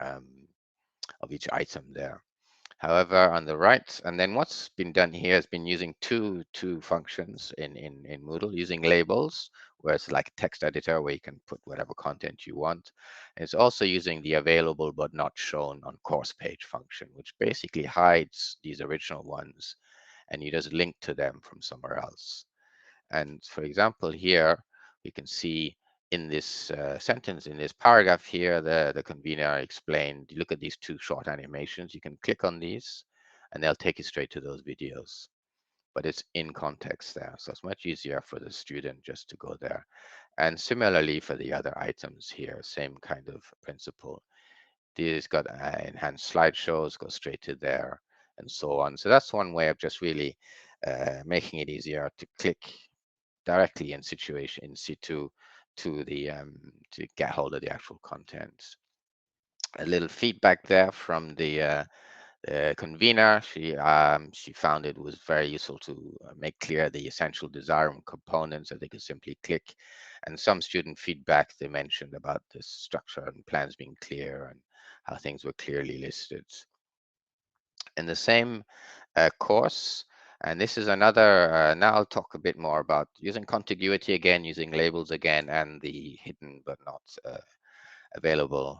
item there. However, on the right, and then what's been done here has been using two functions in Moodle, using labels, where it's like a text editor where you can put whatever content you want. And it's also using the available but not shown on course page function, which basically hides these original ones, and you just link to them from somewhere else. And for example, here we can see in this sentence, in this paragraph here, the convener explained, you look at these two short animations, you can click on these and they'll take you straight to those videos, but it's in context there. So it's much easier for the student just to go there. And similarly for the other items here, same kind of principle. These got enhanced slideshows, go straight to there and so on. So that's one way of just really making it easier to click directly in situ to the to get hold of the actual content. A little feedback there from the convener. She found it was very useful to make clear the essential design components that they could simply click. And some student feedback they mentioned about the structure and plans being clear and how things were clearly listed. In the same course, and this is another, now I'll talk a bit more about using contiguity again, using labels again, and the hidden but not available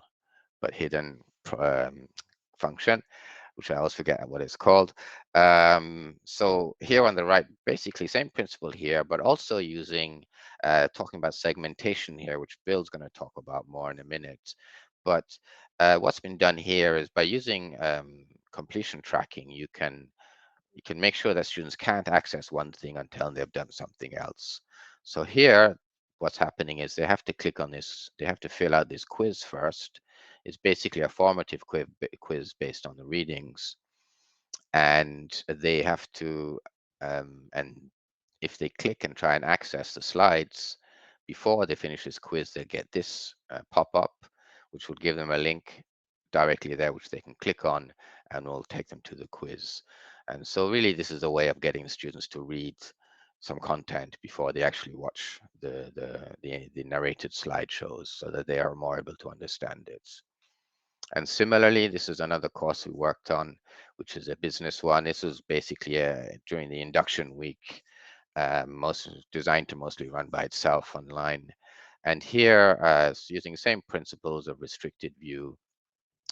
but hidden function, which I always forget what it's called. So here on the right, basically same principle here, but also using, talking about segmentation here, which Bill's going to talk about more in a minute. But what's been done here is by using completion tracking, you can make sure that students can't access one thing until they've done something else. So here, what's happening is they have to click on this, they have to fill out this quiz first. It's basically a formative quiz based on the readings. And they have to, and if they click and try and access the slides before they finish this quiz, they get this pop-up, which will give them a link directly there, which they can click on and will take them to the quiz. And so really this is a way of getting the students to read some content before they actually watch the narrated slideshows, so that they are more able to understand it. And similarly, this is another course we worked on, which is a business one. This was basically during the induction week, designed to mostly run by itself online. And here, using the same principles of restricted view,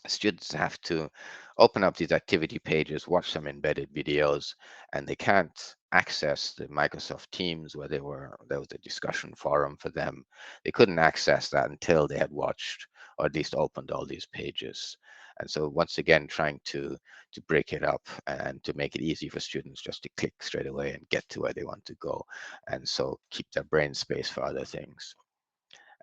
students have to open up these activity pages, watch some embedded videos, and they can't access the Microsoft Teams where there was a discussion forum for them. They couldn't access that until they had watched or at least opened all these pages. And so once again, trying to break it up and to make it easy for students just to click straight away and get to where they want to go, and so keep their brain space for other things.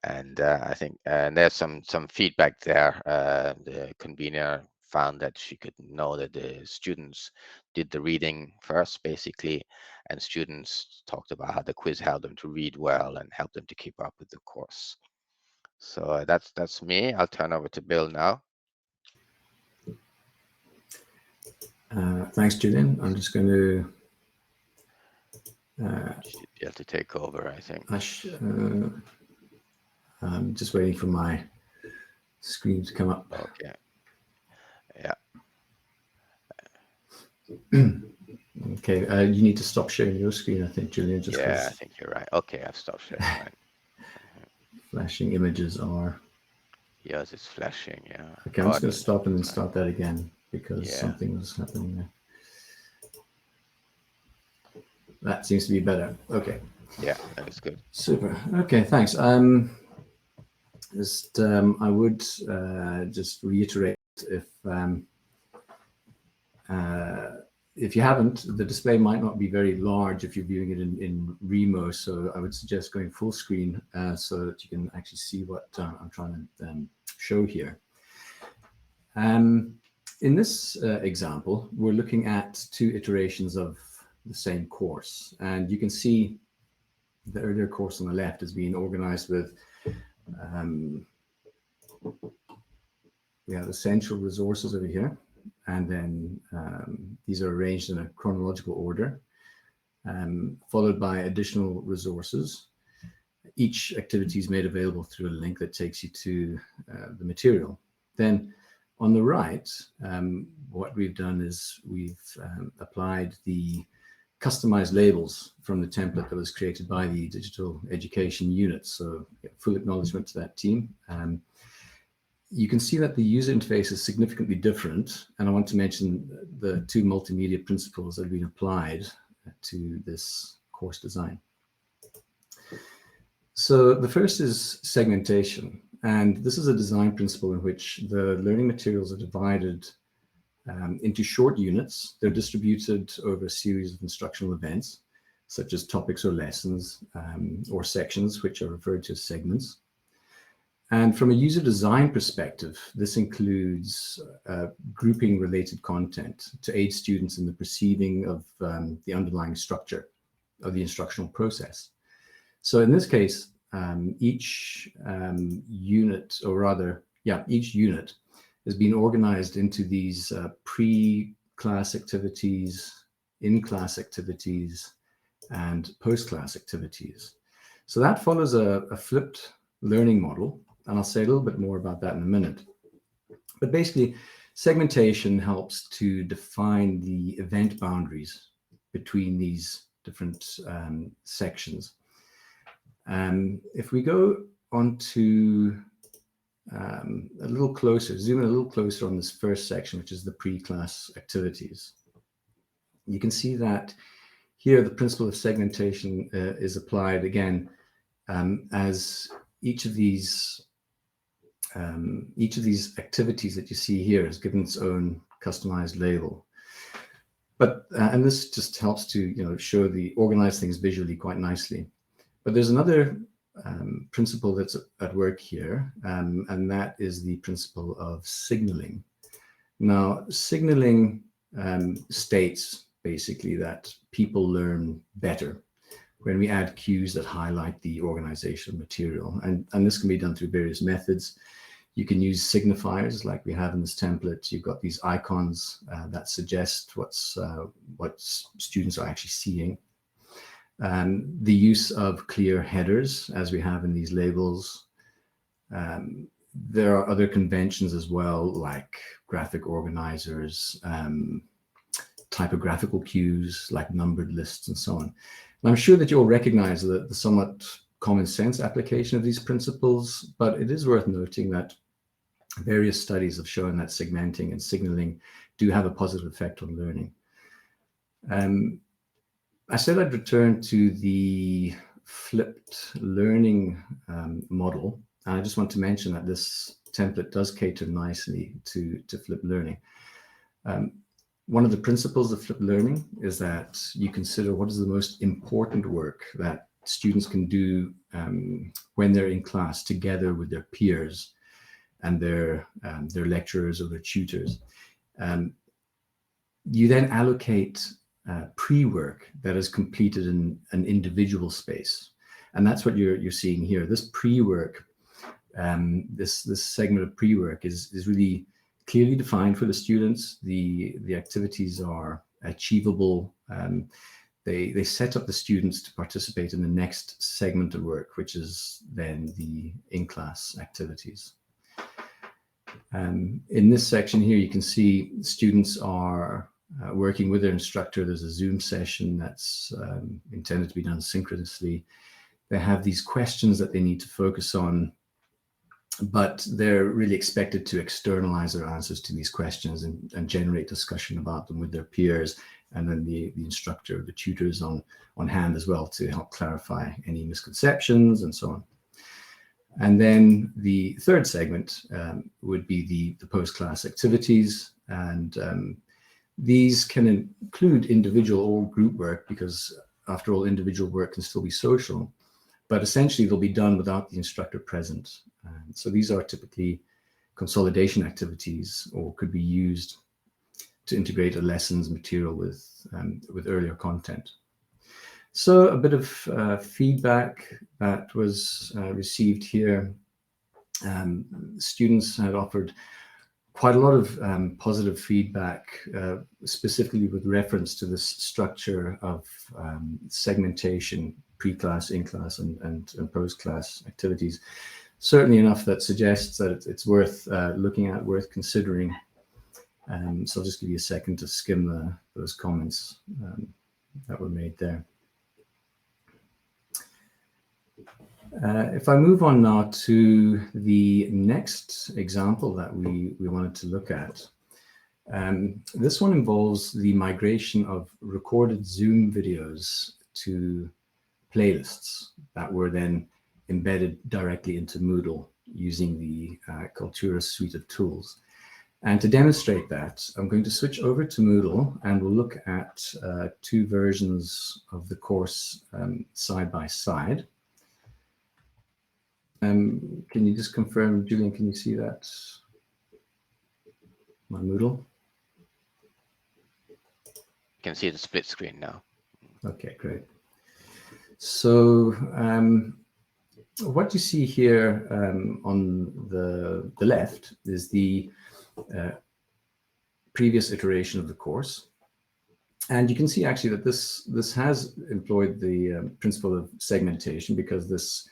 And I think there's some feedback there. The convener found that she could know that the students did the reading first, basically, and students talked about how the quiz helped them to read well and helped them to keep up with the course. So that's me. I'll turn over to Bill now. Thanks, Julian. I'm just going to. Should be able to take over, I think. I'm just waiting for my screen to come up. Okay. Yeah. Okay. You need to stop sharing your screen, I think, Julian. Just yeah, I think you're right. Okay, I've stopped sharing mine. Flashing images are. Yours is flashing, yeah. Okay, I'm just going to stop and then start that again because Yeah. something was happening there. That seems to be better. Okay. Yeah, that's good. Super. Okay, thanks. I would just reiterate if you haven't, the display might not be very large if you're viewing it in Remo. So I would suggest going full screen so that you can actually see what I'm trying to show here. In this example, we're looking at 2 iterations of the same course, and you can see the earlier course on the left is being organized with we have essential resources over here, and then these are arranged in a chronological order, followed by additional resources. Each activity is made available through a link that takes you to the material. Then on the right, what we've done is we've applied the customized labels from the template that was created by the digital education unit. So full acknowledgement to that team. You can see that the user interface is significantly different, and I want to mention the 2 multimedia principles that have been applied to this course design. So the first is segmentation, and this is a design principle in which the learning materials are divided into short units. They're distributed over a series of instructional events, such as topics or lessons, or sections, which are referred to as segments. And from a user design perspective, this includes grouping related content to aid students in the perceiving of the underlying structure of the instructional process. So in this case, each unit, or rather, each unit has been organized into these pre-class activities, in-class activities, and post-class activities. So that follows a flipped learning model, and I'll say a little bit more about that in a minute. But basically, segmentation helps to define the event boundaries between these different sections. If we go on to a little closer, zoom in a little closer on this first section, which is the pre-class activities. You can see that here the principle of segmentation is applied again as each of these activities that you see here is given its own customized label. But and this just helps to show organize things visually quite nicely. But there's another principle that's at work here, and that is the principle of signaling. Now, signaling states basically that people learn better when we add cues that highlight the organizational material. And this can be done through various methods. You can use signifiers like we have in this template. You've got these icons that suggest what students are actually seeing. The use of clear headers, as we have in these labels. There are other conventions as well, like graphic organizers, typographical cues like numbered lists and so on. And I'm sure that you'll recognize the somewhat common sense application of these principles, but it is worth noting that various studies have shown that segmenting and signaling do have a positive effect on learning. I said I'd return to the flipped learning model. And I just want to mention that this template does cater nicely to flipped learning. One of the principles of flipped learning is that you consider what is the most important work that students can do when they're in class together with their peers and their lecturers or their tutors. You then allocate pre-work that is completed in an individual space. And that's what you're seeing here. This pre-work, this segment of pre-work is really clearly defined for the students. The activities are achievable. They set up the students to participate in the next segment of work, which is then the in-class activities. In this section here, you can see students are working with their instructor. There's a Zoom session that's intended to be done synchronously. They have these questions that they need to focus on, but they're really expected to externalize their answers to these questions and generate discussion about them with their peers, and then the instructor, the tutors on hand as well to help clarify any misconceptions and so on. And then the third segment would be the post-class activities, and these can include individual or group work, because after all, individual work can still be social, but essentially they'll be done without the instructor present. So these are typically consolidation activities, or could be used to integrate a lessons material with earlier content. So a bit of feedback that was received here. Students had offered quite a lot of positive feedback, specifically with reference to this structure of segmentation, pre-class, in-class, and post-class activities. Certainly enough that suggests that it's worth looking at, worth considering. So I'll just give you a second to skim those comments that were made there. If I move on now to the next example that we wanted to look at, this one involves the migration of recorded Zoom videos to playlists that were then embedded directly into Moodle using the Cultura suite of tools. And to demonstrate that, I'm going to switch over to Moodle, and we'll look at two versions of the course side by side. Can you just confirm, Julian, can you see that? My Moodle? You can see the split screen now. Okay, great. So what you see here on the left is the previous iteration of the course. And you can see actually that this has employed the principle of segmentation, because this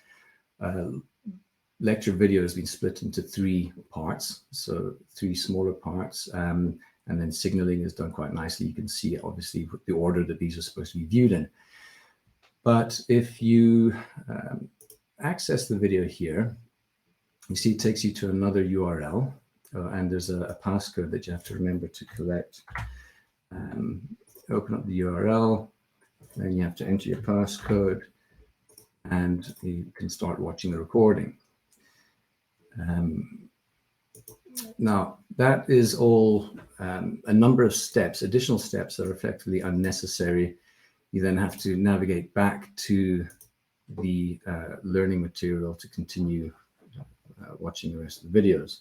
lecture video has been split into 3 parts, so 3 smaller parts, and then signaling is done quite nicely. You can see obviously the order that these are supposed to be viewed in. But if you access the video here, you see it takes you to another URL, and there's a passcode that you have to remember to collect. Open up the URL, then you have to enter your passcode, and you can start watching the recording. Now, that is all a number of steps, additional steps that are effectively unnecessary. You then have to navigate back to the learning material to continue watching the rest of the videos.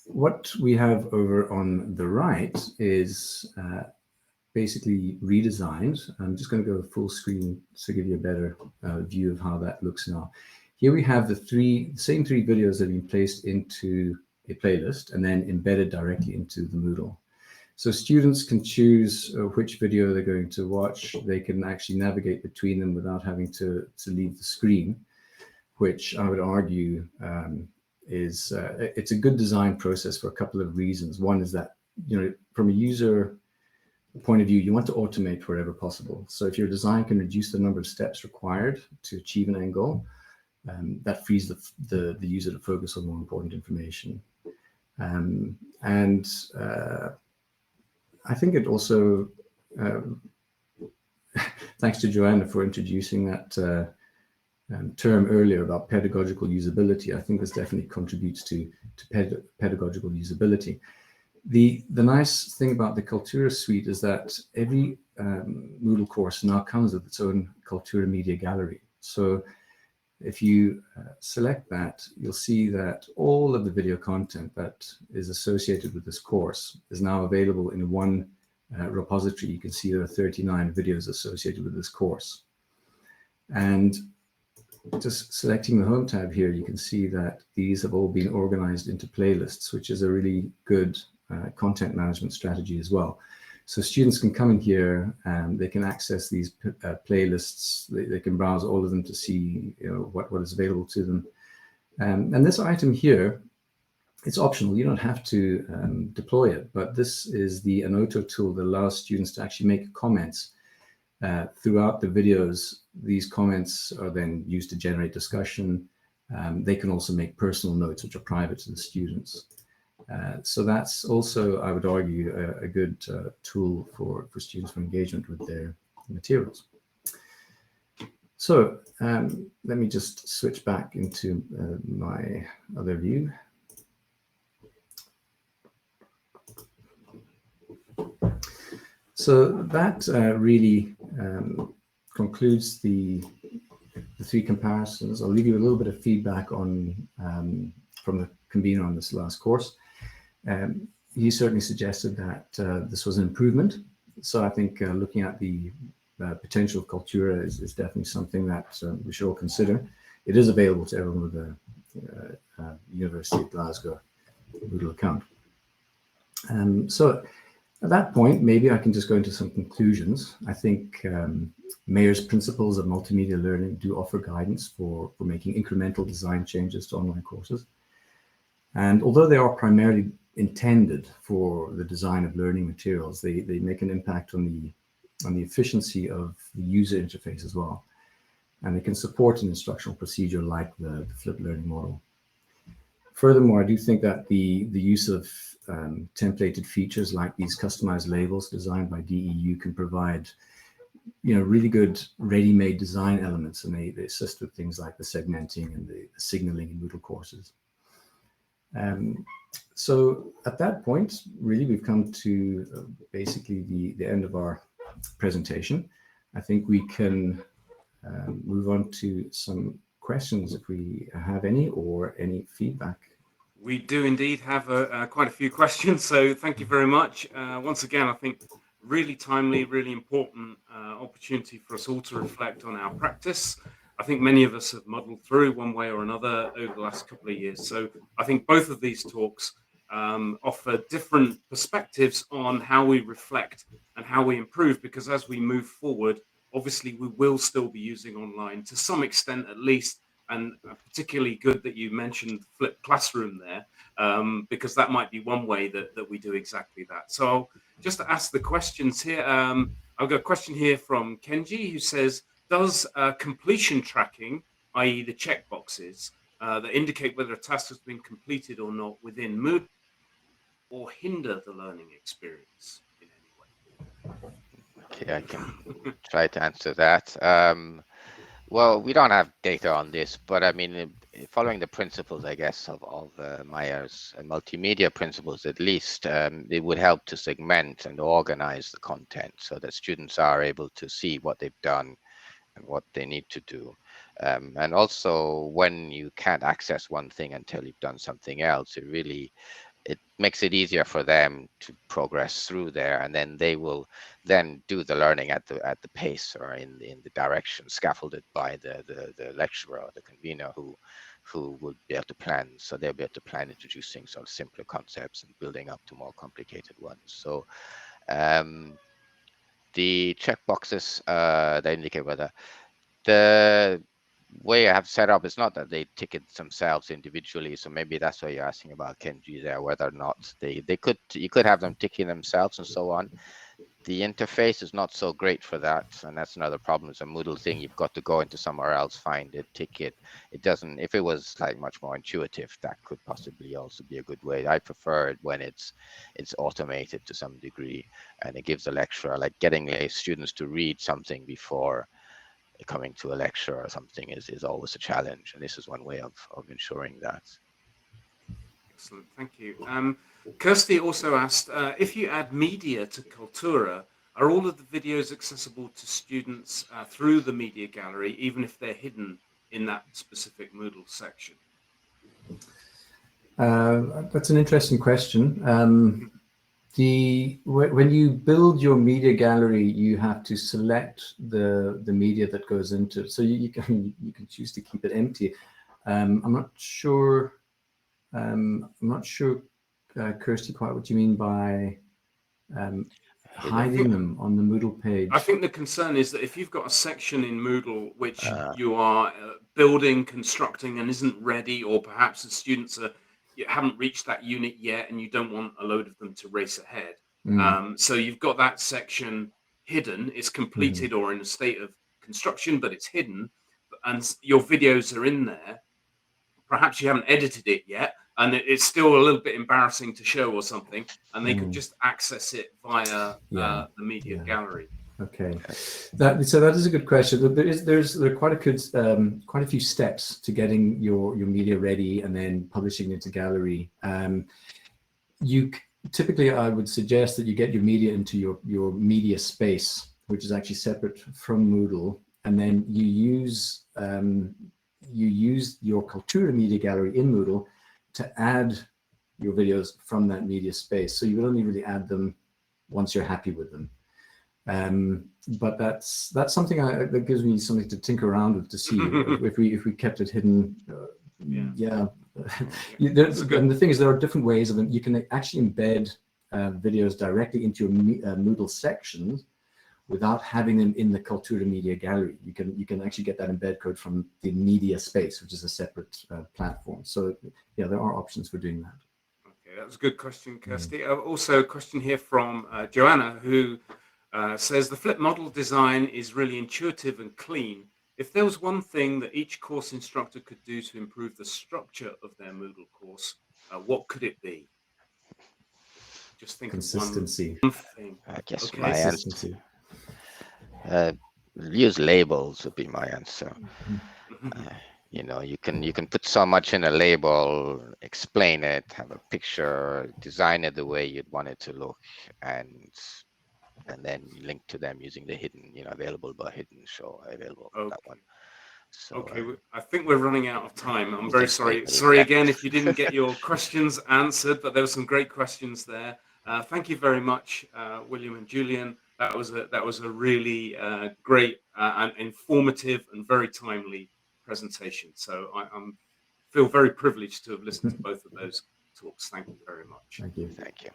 What we have over on the right is basically redesigned. I'm just going to go full screen to give you a better view of how that looks now. Here we have the same three videos that have been placed into a playlist and then embedded directly into the Moodle. So students can choose which video they're going to watch. They can actually navigate between them without having to leave the screen, which I would argue is it's a good design process for a couple of reasons. One is that, from a user point of view, you want to automate wherever possible. So if your design can reduce the number of steps required to achieve an end goal, that frees the user to focus on more important information. I think it also, thanks to Joanna for introducing that term earlier about pedagogical usability. I think this definitely contributes to pedagogical usability. The nice thing about the Cultura suite is that every Moodle course now comes with its own Cultura media gallery. So if you select that, you'll see that all of the video content that is associated with this course is now available in one repository. You can see there are 39 videos associated with this course. And just selecting the Home tab here, you can see that these have all been organized into playlists, which is a really good content management strategy as well. So students can come in here and they can access these playlists. They can browse all of them to see what is available to them. And this item here, it's optional. You don't have to deploy it, but this is the Anoto tool that allows students to actually make comments throughout the videos. These comments are then used to generate discussion. They can also make personal notes, which are private to the students. So that's also, I would argue, a good tool for students for engagement with their materials. So let me just switch back into my other view. So that really concludes the three comparisons. I'll leave you a little bit of feedback on from the convener on this last course. He certainly suggested that this was an improvement. So I think looking at the potential of Cultura is definitely something that we should all consider. It is available to everyone with a University of Glasgow Moodle account. So at that point, maybe I can just go into some conclusions. I think Mayer's principles of multimedia learning do offer guidance for making incremental design changes to online courses. And although they are primarily intended for the design of learning materials, they make an impact on the efficiency of the user interface as well. And they can support an instructional procedure like the flipped learning model. Furthermore, I do think that the use of templated features like these customized labels designed by DEU can provide really good ready-made design elements, and they assist with things like the segmenting and the signaling in Moodle courses. So at that point, really, we've come to basically the end of our presentation. I think we can move on to some questions if we have any, or any feedback. We do indeed have quite a few questions, so thank you very much. Once again, I think really timely, really important opportunity for us all to reflect on our practice. I think many of us have muddled through one way or another over the last couple of years. So I think both of these talks offer different perspectives on how we reflect and how we improve, because as we move forward, obviously we will still be using online to some extent at least. And particularly good that you mentioned flipped classroom there, because that might be one way that we do exactly that. So just to ask the questions here, I've got a question here from Kenji who says, does completion tracking, i.e. the checkboxes that indicate whether a task has been completed or not within Moodle, or hinder the learning experience in any way? Okay, I can try to answer that. Well, we don't have data on this, but I mean, following the principles, I guess, of Mayer's multimedia principles, at least, it would help to segment and organize the content so that students are able to see what they've done and what they need to do. And also, when you can't access one thing until you've done something else, it really it makes it easier for them to progress through there, and then they will then do the learning at the pace or in the direction scaffolded by the lecturer or the convener who would be able to plan. So they'll be able to plan introducing sort of simpler concepts and building up to more complicated ones. So the checkboxes they indicate whether the way I have set up is not that they tick it themselves individually. So maybe that's why you're asking about Kenji there, whether or not you could have them ticking themselves and so on. The interface is not so great for that, and that's another problem. It's a Moodle thing. You've got to go into somewhere else, find it, tick it. It doesn't. If it was like much more intuitive, that could possibly also be a good way. I prefer it when it's automated to some degree, and it gives the lecturer, like getting students to read something before coming to a lecture or something is always a challenge, and this is one way of ensuring that. Excellent, thank you. Kirsty also asked, if you add media to Kaltura, are all of the videos accessible to students through the media gallery, even if they're hidden in that specific Moodle section? That's an interesting question. When you build your media gallery, you have to select the media that goes into it. So you can choose to keep it empty. I'm not sure, Kirsty, quite what you mean by hiding them on the Moodle page. I think the concern is that if you've got a section in Moodle which you are building, constructing, and isn't ready, or perhaps the students haven't reached that unit yet, and you don't want a load of them to race ahead. So you've got that section hidden. It's completed or in a state of construction, but it's hidden, and your videos are in there. Perhaps you haven't edited it yet, and it's still a little bit embarrassing to show or something, and they could just access it via the media gallery. Okay, so that is a good question. There are quite a few steps to getting your media ready and then publishing it into gallery. Typically, I would suggest that you get your media into your media space, which is actually separate from Moodle, and then you use your Kaltura media gallery in Moodle to add your videos from that media space. So you would only really add them once you're happy with them. But that's something that gives me something to tinker around with to see if we kept it hidden. And the thing is, there are different ways of them. You can actually embed videos directly into your Moodle sections without having them in the Kaltura media gallery. You can actually get that embed code from the media space, which is a separate platform. So yeah, there are options for doing that. Okay, that was a good question, Kirsty. Also a question here from Joanna, who says the flip model design is really intuitive and clean. If there was one thing that each course instructor could do to improve the structure of their Moodle course, what could it be? Just think Consistency. of one thing. I guess Okay. my answer. Use labels would be my answer. You can put so much in a label, explain it, have a picture, design it the way you'd want it to look, and then link to them using the hidden, available but hidden, show available. Okay. That one. So, okay, I think we're running out of time. I'm very sorry. Sorry again if you didn't get your questions answered, but there were some great questions there. Thank you very much, William and Julian. That was a really great and informative and very timely presentation. So I feel very privileged to have listened to both of those talks. Thank you very much. Thank you. Thank you.